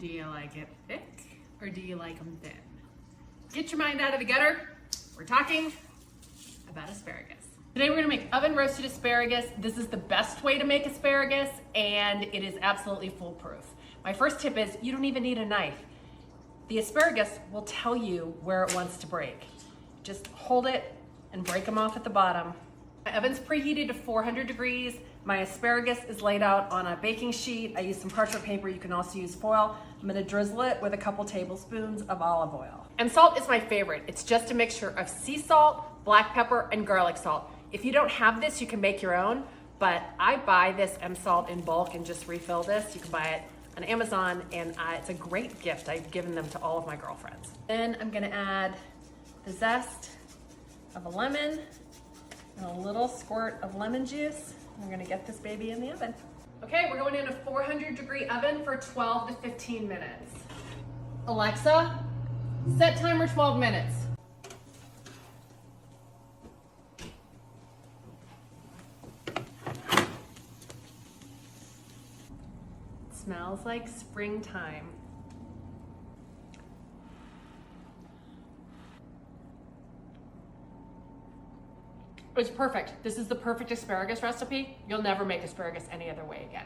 Do you like it thick or do you like them thin? Get your mind out of the gutter. We're talking about asparagus. Today we're gonna make oven roasted asparagus. This is the best way to make asparagus and it is absolutely foolproof. My first tip is you don't even need a knife. The asparagus will tell you where it wants to break. Just hold it and break them off at the bottom. My oven's preheated to 400 degrees. My asparagus is laid out on a baking sheet. I use some parchment paper. You can also use foil. I'm gonna drizzle it with a couple tablespoons of olive oil. And salt is my favorite. It's just a mixture of sea salt, black pepper, and garlic salt. If you don't have this, you can make your own, but I buy this salt in bulk and just refill this. You can buy it on Amazon, and it's a great gift. I've given them to all of my girlfriends. Then I'm gonna add the zest of a lemon and a little squirt of lemon juice. We're gonna get this baby in the oven. Okay, we're going in a 400-degree oven for 12 to 15 minutes. Alexa, set timer 12 minutes. It smells like springtime. It's perfect. This is the perfect asparagus recipe. You'll never make asparagus any other way again.